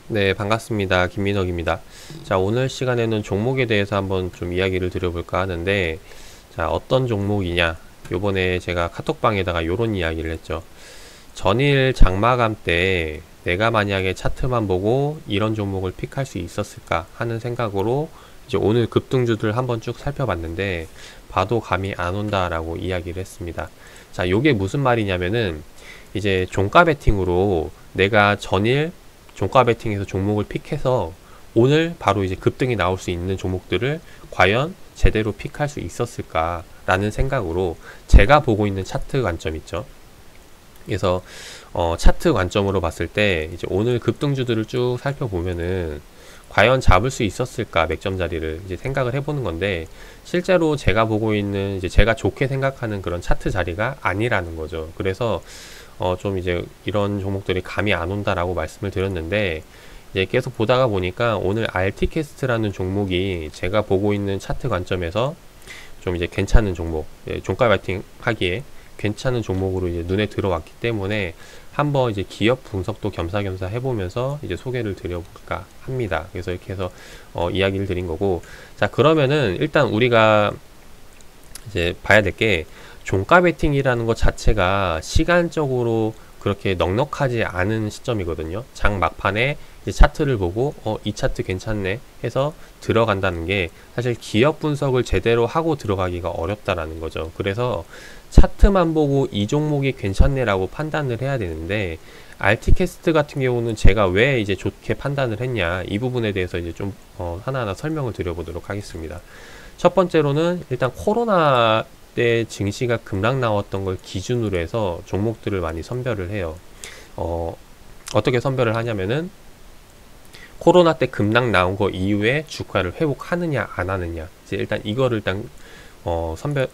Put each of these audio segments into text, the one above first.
네, 반갑습니다. 김민혁입니다. 자, 오늘 시간에는 종목에 대해서 한번 좀 이야기를 드려볼까 하는데, 자, 어떤 종목이냐? 요번에 제가 카톡방에다가 요런 이야기를 했죠. 전일 장마감 때 내가 만약에 차트만 보고 이런 종목을 픽할 수 있었을까 하는 생각으로 이제 오늘 급등주들 한번 쭉 살펴봤는데, 봐도 감이 안 온다라고 이야기를 했습니다. 자, 요게 무슨 말이냐면은, 이제 종가 베팅으로 내가 전일 종가 베팅에서 종목을 픽해서 오늘 바로 이제 급등이 나올 수 있는 종목들을 과연 제대로 픽할 수 있었을까라는 생각으로 제가 보고 있는 차트 관점 있죠. 그래서 차트 관점으로 봤을 때 이제 오늘 급등주들을 쭉 살펴보면은 과연 잡을 수 있었을까 맥점 자리를 이제 생각을 해보는 건데, 실제로 제가 보고 있는 이제 제가 좋게 생각하는 그런 차트 자리가 아니라는 거죠. 그래서 좀 이제 이런 종목들이 감이 안 온다라고 말씀을 드렸는데, 이제 계속 보다가 보니까 오늘 RT캐스트라는 종목이 제가 보고 있는 차트 관점에서 좀 이제 괜찮은 종목, 종가 베팅 하기에 괜찮은 종목으로 이제 눈에 들어왔기 때문에 한번 이제 기업 분석도 겸사겸사 해보면서 이제 소개를 드려볼까 합니다. 그래서 이렇게 해서 이야기를 드린 거고, 자, 그러면은 일단 우리가 이제 봐야 될 게, 종가 베팅이라는 것 자체가 시간적으로 그렇게 넉넉하지 않은 시점이거든요. 장 막판에 이제 차트를 보고 이 차트 괜찮네 해서 들어간다는 게 사실 기업 분석을 제대로 하고 들어가기가 어렵다라는 거죠. 그래서 차트만 보고 이 종목이 괜찮네 라고 판단을 해야 되는데, RT캐스트 같은 경우는 제가 왜 이제 좋게 판단을 했냐, 이 부분에 대해서 이제 좀 하나하나 설명을 드려보도록 하겠습니다. 첫 번째로는 일단 코로나 때 증시가 급락 나왔던 걸 기준으로 해서 종목들을 많이 선별을 해요. 어떻게 선별을 하냐면은 코로나 때 급락 나온 거 이후에 주가를 회복하느냐 안 하느냐, 이제 일단 이거를 일단 선별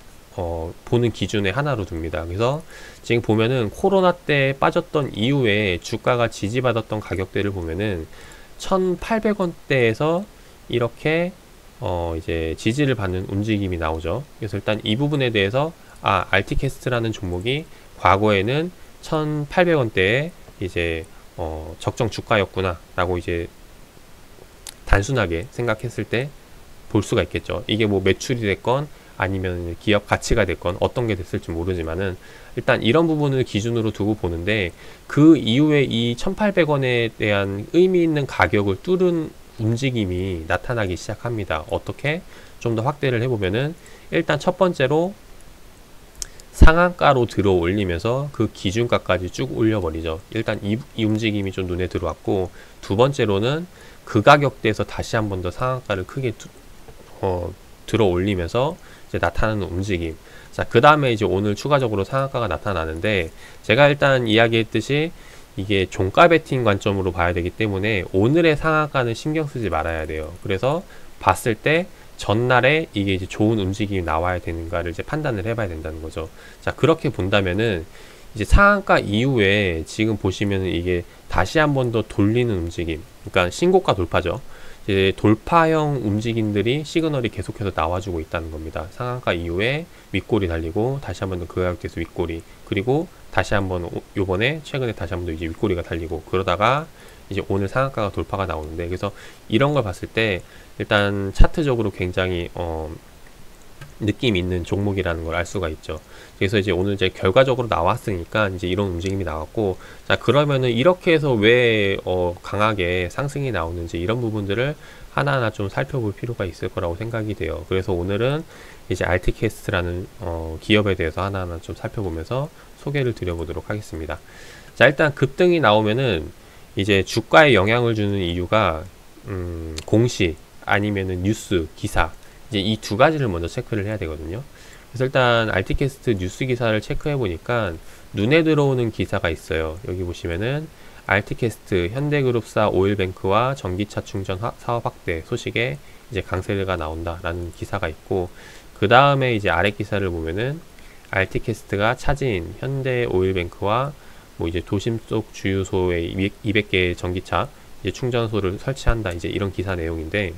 보는 기준의 하나로 둡니다. 그래서 지금 보면은 코로나 때 빠졌던 이후에 주가가 지지받았던 가격대를 보면은 1,800원대에서 이렇게 이제 지지를 받는 움직임이 나오죠. 그래서 일단 이 부분에 대해서 RT캐스트라는 종목이 과거에는 1,800원대에 이제 적정 주가였구나 라고 이제 단순하게 생각했을 때 볼 수가 있겠죠. 이게 뭐 매출이 됐건 아니면 기업 가치가 됐건 어떤 게 됐을지 모르지만은 일단 이런 부분을 기준으로 두고 보는데, 그 이후에 이 1,800원에 대한 의미 있는 가격을 뚫은 움직임이 나타나기 시작합니다. 어떻게? 좀 더 확대를 해보면은, 일단 첫 번째로 상한가로 들어 올리면서 그 기준가까지 쭉 올려버리죠. 일단 이 움직임이 좀 눈에 들어왔고, 두 번째로는 그 가격대에서 다시 한 번 더 상한가를 크게 들어 올리면서 이제 나타나는 움직임. 자, 그 다음에 이제 오늘 추가적으로 상한가가 나타나는데, 제가 일단 이야기했듯이 이게 종가 베팅 관점으로 봐야 되기 때문에 오늘의 상한가는 신경 쓰지 말아야 돼요. 그래서 봤을 때 전날에 이게 이제 좋은 움직임이 나와야 되는가를 이제 판단을 해봐야 된다는 거죠. 자, 그렇게 본다면은 이제 상한가 이후에 지금 보시면은 이게 다시 한 번 더 돌리는 움직임, 그러니까 신고가 돌파죠. 이제 돌파형 움직임들이 시그널이 계속해서 나와주고 있다는 겁니다. 상한가 이후에 윗골이 달리고 다시 한 번 더 그 가격대에서 윗골이, 그리고 다시 한번 요번에 최근에 다시 한 번 더 이제 윗골이가 달리고, 그러다가 이제 오늘 상한가가 돌파가 나오는데, 그래서 이런 걸 봤을 때 일단 차트적으로 굉장히 느낌 있는 종목이라는 걸 알 수가 있죠. 그래서 이제 오늘 이제 결과적으로 나왔으니까 이제 이런 움직임이 나왔고, 자, 그러면은 이렇게 해서 왜 강하게 상승이 나오는지 이런 부분들을 하나하나 좀 살펴볼 필요가 있을 거라고 생각이 돼요. 그래서 오늘은 이제 RT캐스트라는 기업에 대해서 하나하나 좀 살펴보면서 소개를 드려보도록 하겠습니다. 자, 일단 급등이 나오면은 이제 주가에 영향을 주는 이유가 공시 아니면은 뉴스 기사, 이제 이 두 가지를 먼저 체크를 해야 되거든요. 그래서 일단 RT캐스트 뉴스 기사를 체크해 보니까 눈에 들어오는 기사가 있어요. 여기 보시면은 RT캐스트 현대그룹사 오일뱅크와 전기차 충전 사업 확대 소식에 이제 강세가 나온다라는 기사가 있고, 그 다음에 이제 아래 기사를 보면은 RT캐스트가 차진 현대오일뱅크와 뭐 이제 도심 속 주유소에 200개의 전기차 이제 충전소를 설치한다, 이제 이런 기사 내용인데,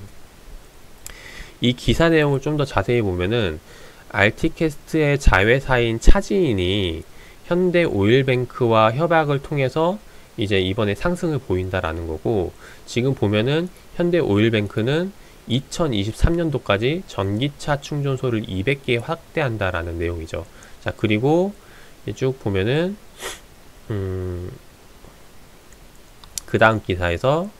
이 기사 내용을 좀 더 자세히 보면은 RT캐스트의 자회사인 차지인이 현대오일뱅크와 협약을 통해서 이제 이번에 상승을 보인다라는 거고, 지금 보면은 현대오일뱅크는 2023년도까지 전기차 충전소를 200개 확대한다라는 내용이죠. 자, 그리고 쭉 보면은 그 다음 기사에서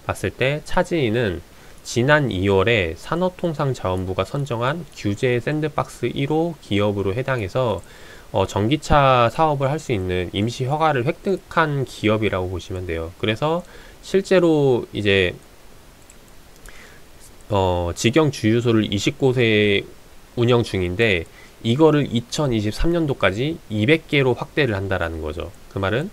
봤을 때 차지인은 지난 2월에 산업통상자원부가 선정한 규제 샌드박스 1호 기업으로 해당해서 전기차 사업을 할 수 있는 임시 허가를 획득한 기업이라고 보시면 돼요. 그래서 실제로 이제 직영 주유소를 20곳에 운영 중인데, 이거를 2023년도까지 200개로 확대를 한다라는 거죠. 그 말은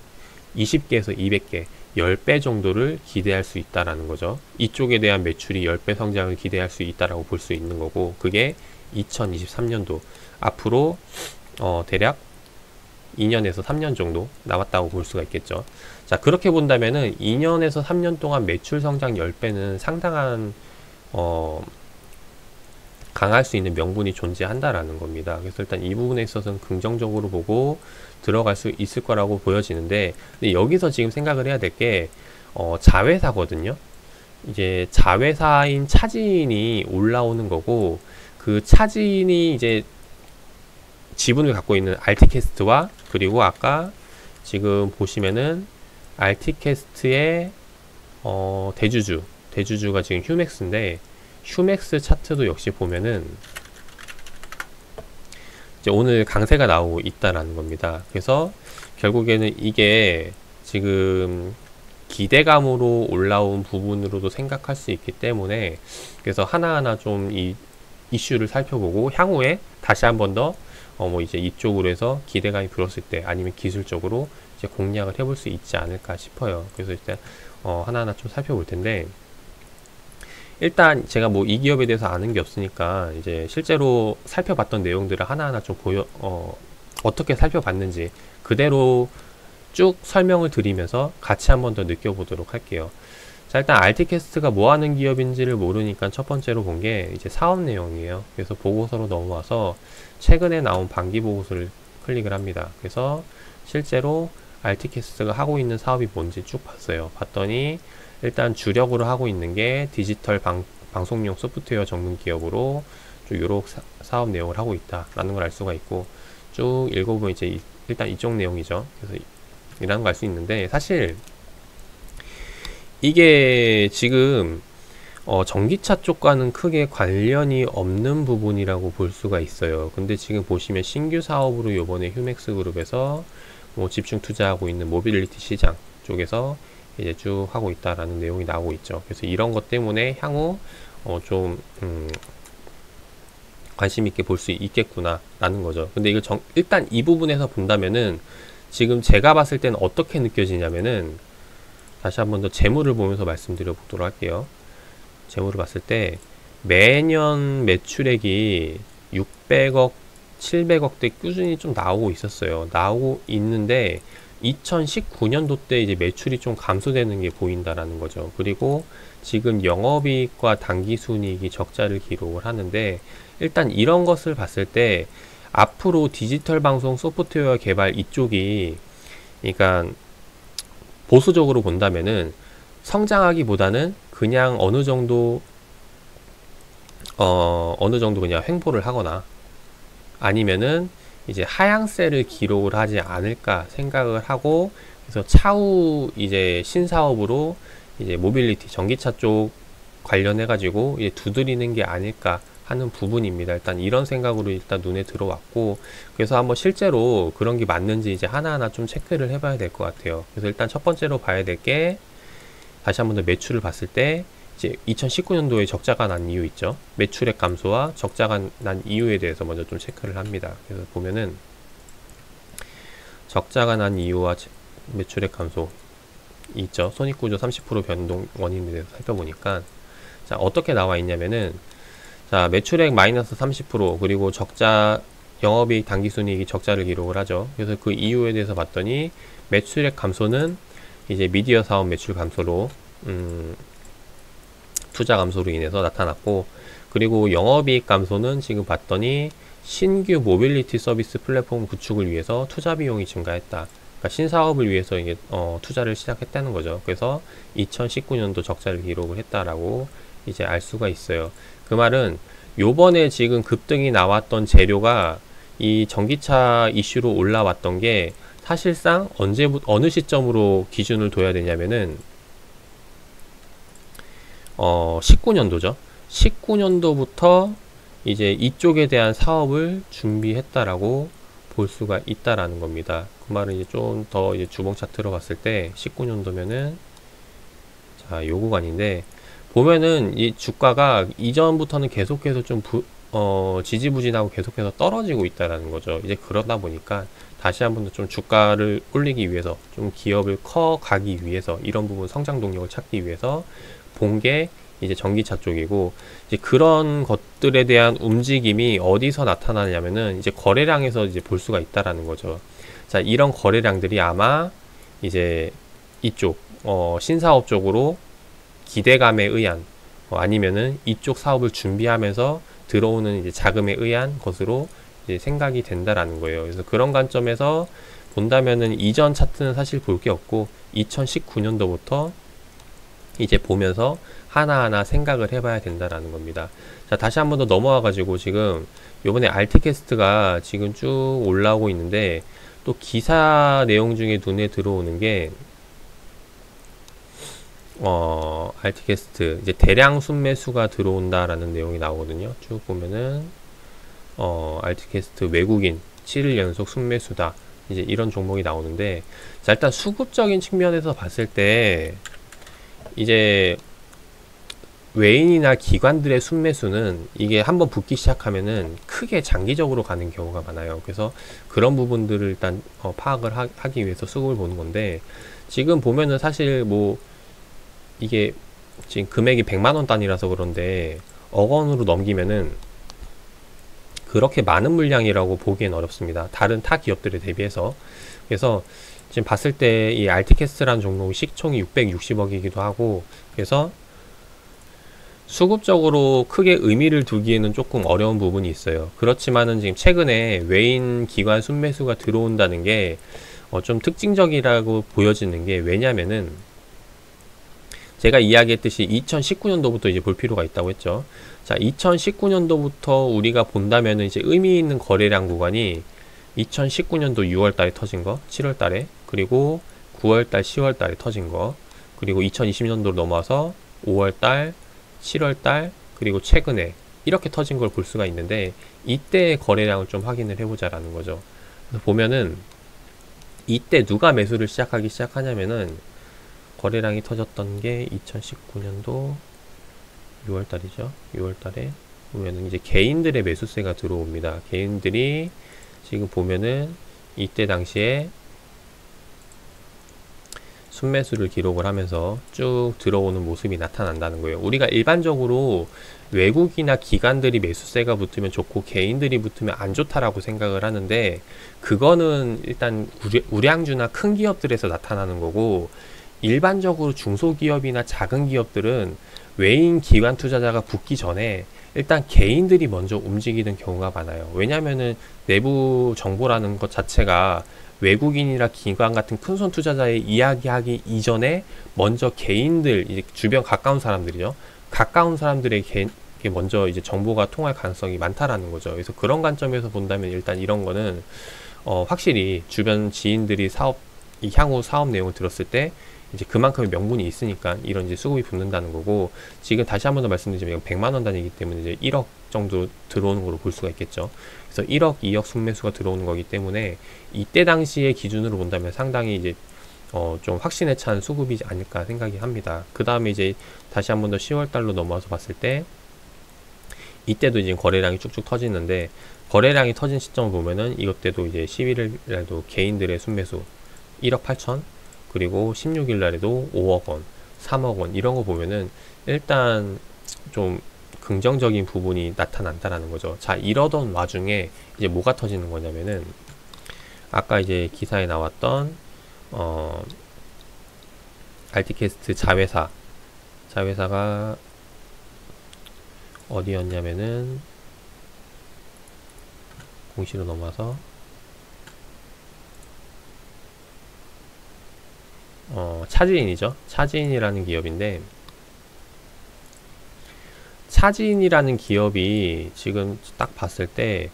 20개에서 200개, 10배 정도를 기대할 수 있다라는 거죠. 이쪽에 대한 매출이 10배 성장을 기대할 수 있다라고 볼 수 있는 거고, 그게 2023년도 앞으로 대략 2년에서 3년 정도 남았다고 볼 수가 있겠죠. 자, 그렇게 본다면은 2년에서 3년 동안 매출 성장 10배는 상당한 강할 수 있는 명분이 존재한다라는 겁니다. 그래서 일단 이 부분에 있어서는 긍정적으로 보고 들어갈 수 있을 거라고 보여지는데, 근데 여기서 지금 생각을 해야 될 게 자회사거든요. 이제 자회사인 차지인이 올라오는 거고, 그 차지인이 이제 지분을 갖고 있는 알티캐스트와, 그리고 아까 지금 보시면은 알티캐스트의 대주주가 지금 휴맥스인데, 휴맥스 차트도 역시 보면은 이제 오늘 강세가 나오고 있다라는 겁니다. 그래서 결국에는 이게 지금 기대감으로 올라온 부분으로도 생각할 수 있기 때문에, 그래서 하나하나 좀 이 이슈를 살펴보고 향후에 다시 한 번 더 뭐 이제 이쪽으로 해서 기대감이 불었을 때, 아니면 기술적으로 이제 공략을 해볼 수 있지 않을까 싶어요. 그래서 일단 하나하나 좀 살펴볼 텐데, 일단 제가 뭐 이 기업에 대해서 아는 게 없으니까 이제 실제로 살펴봤던 내용들을 하나하나 좀 어떻게 살펴봤는지 그대로 쭉 설명을 드리면서 같이 한번 더 느껴보도록 할게요. 자, 일단 알티캐스트가 뭐 하는 기업인지를 모르니까 첫 번째로 본 게 이제 사업 내용이에요. 그래서 보고서로 넘어와서 최근에 나온 반기 보고서를 클릭을 합니다. 그래서 실제로 알티캐스트가 하고 있는 사업이 뭔지 쭉 봤어요. 봤더니 일단 주력으로 하고 있는 게 디지털 방송용 소프트웨어 전문 기업으로 쭉 요런 사업 내용을 하고 있다라는 걸 알 수가 있고, 쭉 읽어보면 이제 일단 이쪽 내용이죠. 그래서 이라는 걸 알 수 있는데, 사실 이게 지금 전기차 쪽과는 크게 관련이 없는 부분이라고 볼 수가 있어요. 근데 지금 보시면 신규 사업으로 요번에 휴맥스 그룹에서 뭐 집중 투자하고 있는 모빌리티 시장 쪽에서 이제 쭉 하고 있다라는 내용이 나오고 있죠. 그래서 이런 것 때문에 향후 좀 관심 있게 볼 수 있겠구나 라는 거죠. 근데 이걸 일단 이 부분에서 본다면은 지금 제가 봤을 때는 어떻게 느껴지냐면은, 다시 한번 더 재물을 보면서 말씀드려 보도록 할게요. 재물을 봤을 때 매년 매출액이 600억 700억대 꾸준히 좀 나오고 있었어요. 나오고 있는데 2019년도 때 이제 매출이 좀 감소되는 게 보인다라는 거죠. 그리고 지금 영업이익과 당기순이익이 적자를 기록을 하는데, 일단 이런 것을 봤을 때 앞으로 디지털 방송 소프트웨어 개발 이쪽이, 그러니까 보수적으로 본다면은 성장하기보다는 그냥 어느 정도 그냥 횡보를 하거나 아니면은 이제 하향세를 기록을 하지 않을까 생각을 하고, 그래서 차후 이제 신사업으로 이제 모빌리티 전기차 쪽 관련해 가지고 이제 두드리는 게 아닐까 하는 부분입니다. 일단 이런 생각으로 일단 눈에 들어왔고, 그래서 한번 실제로 그런 게 맞는지 이제 하나하나 좀 체크를 해봐야 될 것 같아요. 그래서 일단 첫 번째로 봐야 될 게, 다시 한번 더 매출을 봤을 때 이제 2019년도에 적자가 난 이유 있죠. 매출액 감소와 적자가 난 이유에 대해서 먼저 좀 체크를 합니다. 그래서 보면은 적자가 난 이유와 매출액 감소 있죠. 손익구조 30% 변동 원인에 대해서 살펴보니까, 자, 어떻게 나와 있냐면은, 자, 매출액 마이너스 30%, 그리고 적자, 영업이익 당기순이익이 적자를 기록을 하죠. 그래서 그 이유에 대해서 봤더니 매출액 감소는 이제 미디어 사업 매출 감소로 투자 감소로 인해서 나타났고, 그리고 영업이익 감소는 지금 봤더니 신규 모빌리티 서비스 플랫폼 구축을 위해서 투자 비용이 증가했다. 그러니까 그러니까 신사업을 위해서 이게 투자를 시작했다는 거죠. 그래서 2019년도 적자를 기록을 했다라고 이제 알 수가 있어요. 그 말은 요번에 지금 급등이 나왔던 재료가 이 전기차 이슈로 올라왔던 게 사실상 어느 시점으로 기준을 둬야 되냐면은 19년도죠. 19년도부터 이제 이쪽에 대한 사업을 준비했다라고 볼 수가 있다라는 겁니다. 그 말은 이제 좀 더 이제 주봉 차트로 봤을 때 19년도면은 자, 요 구간인데 보면은 이 주가가 이전부터는 계속해서 좀 지지부진하고 계속해서 떨어지고 있다라는 거죠. 이제 그러다 보니까 다시 한 번 더 좀 주가를 올리기 위해서 좀 기업을 커 가기 위해서 이런 부분 성장 동력을 찾기 위해서 본 게 이제 전기차 쪽이고 이제 그런 것들에 대한 움직임이 어디서 나타나냐면은 이제 거래량에서 이제 볼 수가 있다라는 거죠. 자, 이런 거래량들이 아마 이제 이쪽 신사업 쪽으로 기대감에 의한 아니면은 이쪽 사업을 준비하면서 들어오는 이제 자금에 의한 것으로 이제 생각이 된다라는 거예요. 그래서 그런 관점에서 본다면은 이전 차트는 사실 볼 게 없고 2019년도부터 이제 보면서 하나하나 생각을 해봐야 된다라는 겁니다. 자, 다시 한 번 더 넘어와 가지고 지금 요번에 알티캐스트가 지금 쭉 올라오고 있는데 또 기사 내용 중에 눈에 들어오는 게 알티캐스트 이제 대량 순매수가 들어온다라는 내용이 나오거든요. 쭉 보면은 알티캐스트 외국인 7일 연속 순매수다. 이제 이런 종목이 나오는데 자, 일단 수급적인 측면에서 봤을 때 이제 외인이나 기관들의 순매수는 이게 한번 붙기 시작하면은 크게 장기적으로 가는 경우가 많아요. 그래서 그런 부분들을 일단 파악을 하기 위해서 수급을 보는 건데 지금 보면은 사실 뭐 이게 지금 금액이 100만원 단위라서 그런데 억 원으로 넘기면은 그렇게 많은 물량이라고 보기엔 어렵습니다. 다른 타 기업들에 대비해서. 그래서 지금 봤을 때 이 알티캐스트라는 종목이 시총이 660억이기도 하고 그래서 수급적으로 크게 의미를 두기에는 조금 어려운 부분이 있어요. 그렇지만은 지금 최근에 외인 기관 순매수가 들어온다는 게 좀 특징적이라고 보여지는 게 왜냐면은 제가 이야기했듯이 2019년도부터 이제 볼 필요가 있다고 했죠. 자, 2019년도부터 우리가 본다면은 이제 의미 있는 거래량 구간이 2019년도 6월 달에 터진 거, 7월 달에, 그리고 9월 달, 10월 달에 터진 거, 그리고 2020년도로 넘어와서 5월 달, 7월 달, 그리고 최근에 이렇게 터진 걸 볼 수가 있는데 이때의 거래량을 좀 확인을 해보자라는 거죠. 그래서 보면은 이때 누가 매수를 시작하냐면은 거래량이 터졌던 게 2019년도 6월 달이죠. 6월 달에 보면은 이제 개인들의 매수세가 들어옵니다. 개인들이 지금 보면은 이때 당시에 순매수를 기록을 하면서 쭉 들어오는 모습이 나타난다는 거예요. 우리가 일반적으로 외국이나 기관들이 매수세가 붙으면 좋고 개인들이 붙으면 안 좋다라고 생각을 하는데 그거는 일단 우량주나 큰 기업들에서 나타나는 거고 일반적으로 중소기업이나 작은 기업들은 외인 기관 투자자가 붙기 전에 일단 개인들이 먼저 움직이는 경우가 많아요. 왜냐면은 내부 정보라는 것 자체가 외국인이나 기관 같은 큰손 투자자의 이야기하기 이전에 먼저 개인들, 이제 주변 가까운 사람들이죠. 가까운 사람들에게 먼저 이제 정보가 통할 가능성이 많다라는 거죠. 그래서 그런 관점에서 본다면 일단 이런 거는 확실히 주변 지인들이 향후 사업 내용을 들었을 때 이제 그만큼의 명분이 있으니까 이런 이제 수급이 붙는다는 거고 지금 다시 한 번 더 말씀드리자면 100만원 단위이기 때문에 이제 1억 정도 들어오는 걸로 볼 수가 있겠죠. 그래서 1억, 2억 순매수가 들어오는 거기 때문에 이때 당시의 기준으로 본다면 상당히 이제 좀 확신에 찬 수급이지 않을까 생각이 합니다. 그 다음에 이제 다시 한 번 더 10월 달로 넘어와서 봤을 때 이때도 이제 거래량이 쭉쭉 터지는데 거래량이 터진 시점을 보면은 이것 때도 이제 11일날도 개인들의 순매수 1억 8천 그리고 16일 날에도 5억 원, 3억 원 이런 거 보면은 일단 좀 긍정적인 부분이 나타난다라는 거죠. 자, 이러던 와중에 이제 뭐가 터지는 거냐면은 아까 이제 기사에 나왔던 알티캐스트 자회사가 어디였냐면은 공시로 넘어와서 차지인이죠. 차지인이라는 기업인데, 차지인이라는 기업이 지금 딱 봤을 때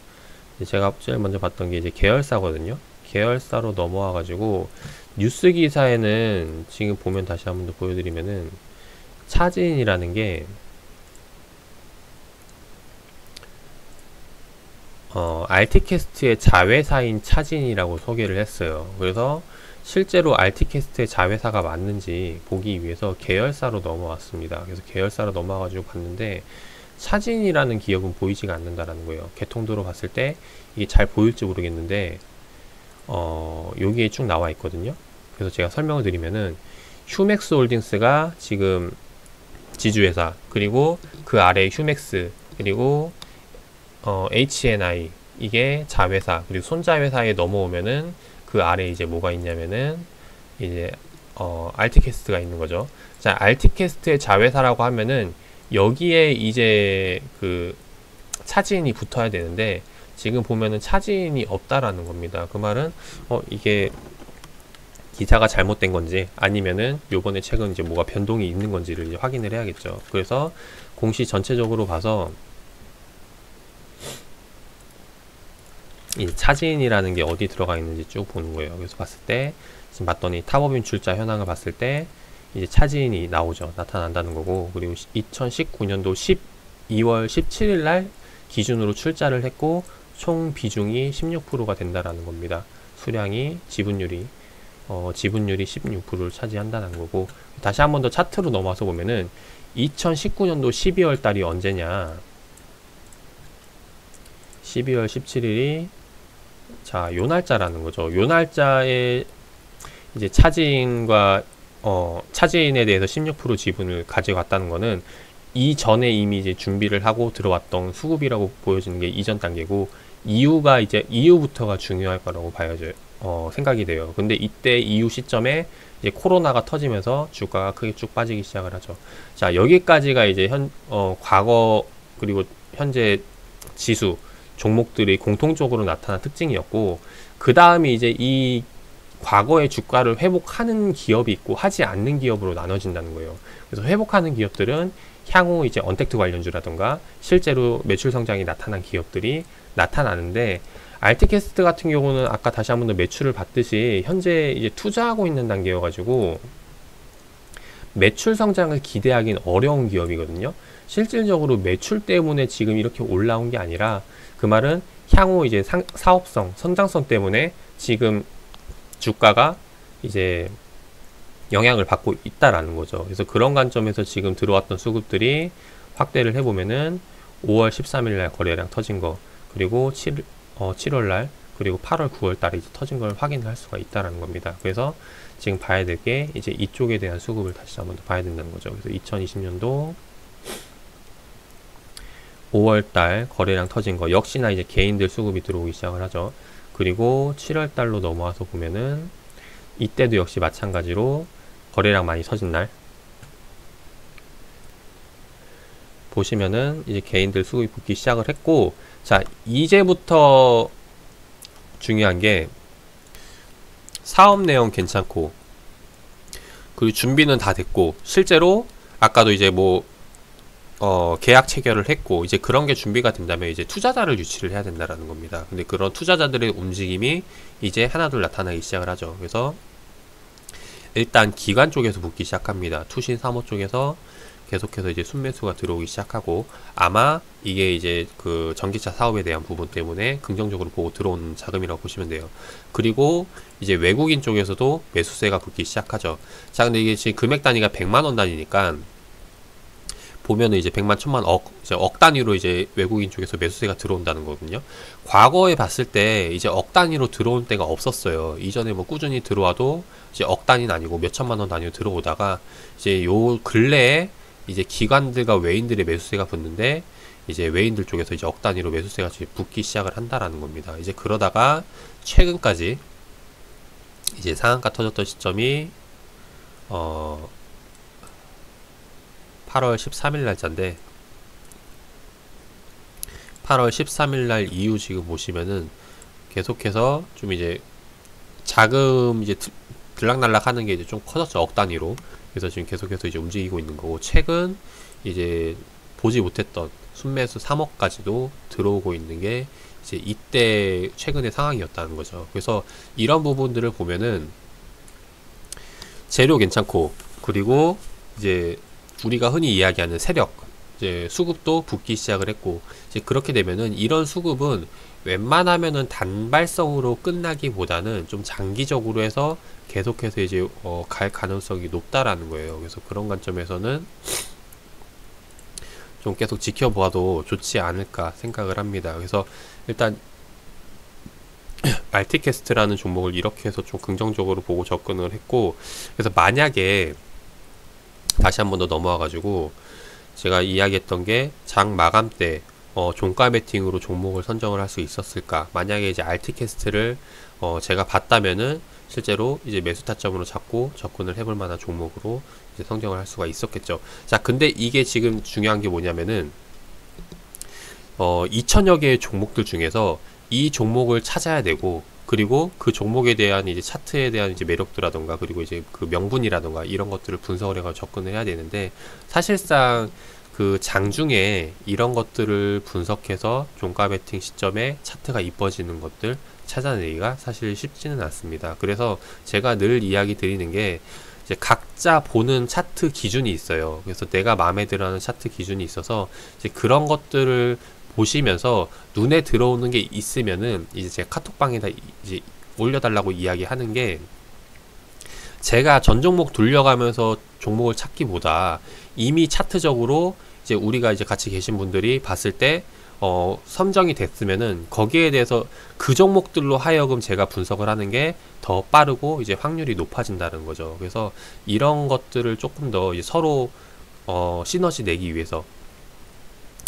제가 제일 먼저 봤던 게 이제 계열사거든요. 계열사로 넘어와 가지고 뉴스 기사에는 지금 보면 다시 한번 더 보여드리면은 차지인이라는 게 알티캐스트의 자회사인 차지인이라고 소개를 했어요. 그래서 실제로 알티캐스트의 자회사가 맞는지 보기 위해서 계열사로 넘어왔습니다. 그래서 계열사로 넘어와가지고 봤는데 차진이라는 기업은 보이지가 않는다라는 거예요. 개통도로 봤을 때 이게 잘 보일지 모르겠는데 여기에 쭉 나와 있거든요. 그래서 제가 설명을 드리면은 휴맥스 홀딩스가 지금 지주회사, 그리고 그 아래 휴맥스, 그리고 HNI 이게 자회사, 그리고 손자회사에 넘어오면은 그 아래 이제 뭐가 있냐면은 이제 알티캐스트가 있는 거죠. 자, 알티캐스트의 자회사라고 하면은 여기에 이제 그 차지인이 붙어야 되는데 지금 보면은 차지인이 없다라는 겁니다. 그 말은 이게 기사가 잘못된 건지 아니면은 요번에 최근 이제 뭐가 변동이 있는 건지를 이제 확인을 해야겠죠. 그래서 공시 전체적으로 봐서 이 차지인이라는 게 어디 들어가 있는지 쭉 보는 거예요. 그래서 봤을 때 지금 봤더니 탑업인 출자 현황을 봤을 때 이제 차지인이 나오죠. 나타난다는 거고, 그리고 2019년도 12월 17일 날 기준으로 출자를 했고 총 비중이 16%가 된다라는 겁니다. 수량이 지분율이 16%를 차지한다는 거고, 다시 한 번 더 차트로 넘어와서 보면은 2019년도 12월 달이 언제냐, 12월 17일이 자, 요 날짜라는 거죠. 요 날짜에 이제 차지인과 차지인에 대해서 16% 지분을 가져갔다는 거는 이전에 이미 이제 준비를 하고 들어왔던 수급이라고 보여지는 게 이전 단계고, 이후가 이제 이후부터가 중요할 거라고 봐야죠. 생각이 돼요. 근데 이때 이후 시점에 이제 코로나가 터지면서 주가가 크게 쭉 빠지기 시작을 하죠. 자, 여기까지가 이제 과거 그리고 현재 지수 종목들이 공통적으로 나타난 특징이었고, 그 다음에 이제 이 과거의 주가를 회복하는 기업이 있고 하지 않는 기업으로 나눠진다는 거예요. 그래서 회복하는 기업들은 향후 이제 언택트 관련주라던가 실제로 매출 성장이 나타난 기업들이 나타나는데, 알티캐스트 같은 경우는 아까 다시 한 번 더 매출을 봤듯이 현재 이제 투자하고 있는 단계여가지고 매출 성장을 기대하기는 어려운 기업이거든요. 실질적으로 매출 때문에 지금 이렇게 올라온 게 아니라, 그 말은 향후 이제 사업성, 성장성 때문에 지금 주가가 이제 영향을 받고 있다라는 거죠. 그래서 그런 관점에서 지금 들어왔던 수급들이 확대를 해보면은 5월 13일 날 거래량 터진 거, 그리고 7월 날, 그리고 8월, 9월 달에 이제 터진 걸 확인할 수가 있다라는 겁니다. 그래서 지금 봐야 될 게 이제 이쪽에 대한 수급을 다시 한번 더 봐야 된다는 거죠. 그래서 2020년도 5월달 거래량 터진 거 역시나 이제 개인들 수급이 들어오기 시작을 하죠. 그리고 7월달로 넘어와서 보면은 이때도 역시 마찬가지로 거래량 많이 터진 날 보시면은 이제 개인들 수급이 붙기 시작을 했고, 자, 이제부터 중요한 게 사업 내용 괜찮고, 그리고 준비는 다 됐고, 실제로 아까도 이제 뭐 계약 체결을 했고, 이제 그런 게 준비가 된다면 이제 투자자를 유치를 해야 된다라는 겁니다. 근데 그런 투자자들의 움직임이 이제 하나둘 나타나기 시작을 하죠. 그래서 일단 기관 쪽에서 붙기 시작합니다. 투신 사모 쪽에서 계속해서 이제 순매수가 들어오기 시작하고, 아마 이게 이제 그 전기차 사업에 대한 부분 때문에 긍정적으로 보고 들어오는 자금이라고 보시면 돼요. 그리고 이제 외국인 쪽에서도 매수세가 붙기 시작하죠. 자, 근데 이게 지금 금액 단위가 100만원 단위니까 보면은 이제 100만, 1000만, 억 단위로 이제 외국인 쪽에서 매수세가 들어온다는 거거든요. 과거에 봤을 때 이제 억 단위로 들어온 때가 없었어요. 이전에 뭐 꾸준히 들어와도 이제 억 단위는 아니고 몇 천만 원 단위로 들어오다가 이제 요 근래에 이제 기관들과 외인들의 매수세가 붙는데, 이제 외인들 쪽에서 이제 억 단위로 매수세가 붙기 시작을 한다라는 겁니다. 이제 그러다가 최근까지 이제 상한가 터졌던 시점이 8월 13일 날짜인데, 8월 13일 날 이후 지금 보시면은 계속해서 좀 이제 자금 이제 들락날락 하는 게 이제 좀 커졌죠. 억 단위로. 그래서 지금 계속해서 이제 움직이고 있는 거고, 최근 이제 보지 못했던 순매수 3억까지도 들어오고 있는 게 이제 이때 최근의 상황이었다는 거죠. 그래서 이런 부분들을 보면은 재료 괜찮고, 그리고 이제 우리가 흔히 이야기하는 세력, 이제 수급도 붙기 시작을 했고, 이제 그렇게 되면은 이런 수급은 웬만하면은 단발성으로 끝나기보다는 좀 장기적으로 해서 계속해서 이제 갈 가능성이 높다라는 거예요. 그래서 그런 관점에서는 좀 계속 지켜보아도 좋지 않을까 생각을 합니다. 그래서 일단 알티캐스트라는 종목을 이렇게 해서 좀 긍정적으로 보고 접근을 했고, 그래서 만약에 다시 한 번 더 넘어와 가지고 제가 이야기했던 게 장 마감 때 종가 베팅으로 종목을 선정을 할 수 있었을까, 만약에 이제 알티캐스트를 제가 봤다면은 실제로 이제 매수 타점으로 잡고 접근을 해볼 만한 종목으로 이제 선정을 할 수가 있었겠죠. 자, 근데 이게 지금 중요한 게 뭐냐면은 2000여 개의 종목들 중에서 이 종목을 찾아야 되고, 그리고 그 종목에 대한 이제 차트에 대한 이제 매력도라던가, 그리고 이제 그 명분이라던가 이런 것들을 분석을 해가지고 접근을 해야 되는데, 사실상 그 장중에 이런 것들을 분석해서 종가 베팅 시점에 차트가 이뻐지는 것들 찾아내기가 사실 쉽지는 않습니다. 그래서 제가 늘 이야기 드리는 게, 이제 각자 보는 차트 기준이 있어요. 그래서 내가 마음에 들어하는 차트 기준이 있어서 이제 그런 것들을 보시면서 눈에 들어오는 게 있으면은 이제 제 카톡방에다 이제 올려달라고 이야기하는 게, 제가 전 종목 돌려가면서 종목을 찾기보다 이미 차트적으로 이제 우리가 이제 같이 계신 분들이 봤을 때 선정이 됐으면은 거기에 대해서 그 종목들로 하여금 제가 분석을 하는 게 더 빠르고 이제 확률이 높아진다는 거죠. 그래서 이런 것들을 조금 더 이제 서로 시너지 내기 위해서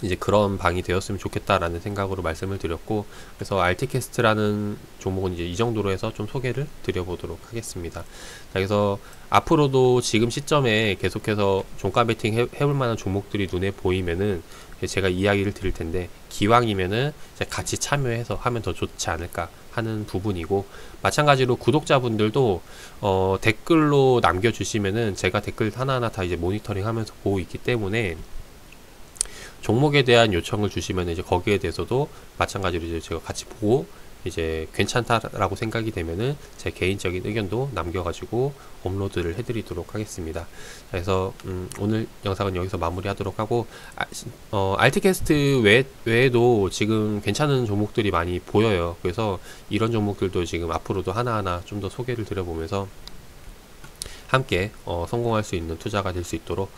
이제 그런 방이 되었으면 좋겠다라는 생각으로 말씀을 드렸고, 그래서 알티캐스트라는 종목은 이제 이 정도로 해서 좀 소개를 드려보도록 하겠습니다. 자, 그래서 앞으로도 지금 시점에 계속해서 종가 베팅 해볼 만한 종목들이 눈에 보이면은 제가 이야기를 드릴 텐데, 기왕이면은 같이 참여해서 하면 더 좋지 않을까 하는 부분이고, 마찬가지로 구독자분들도 댓글로 남겨주시면은 제가 댓글 하나하나 다 이제 모니터링 하면서 보고 있기 때문에, 종목에 대한 요청을 주시면 이제 거기에 대해서도 마찬가지로 이제 제가 같이 보고 이제 괜찮다라고 생각이 되면은 제 개인적인 의견도 남겨가지고 업로드를 해드리도록 하겠습니다. 그래서 오늘 영상은 여기서 마무리하도록 하고, 알티캐스트 외에도 지금 괜찮은 종목들이 많이 보여요. 그래서 이런 종목들도 지금 앞으로도 하나하나 좀 더 소개를 드려보면서 함께 성공할 수 있는 투자가 될 수 있도록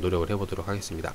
노력을 해보도록 하겠습니다.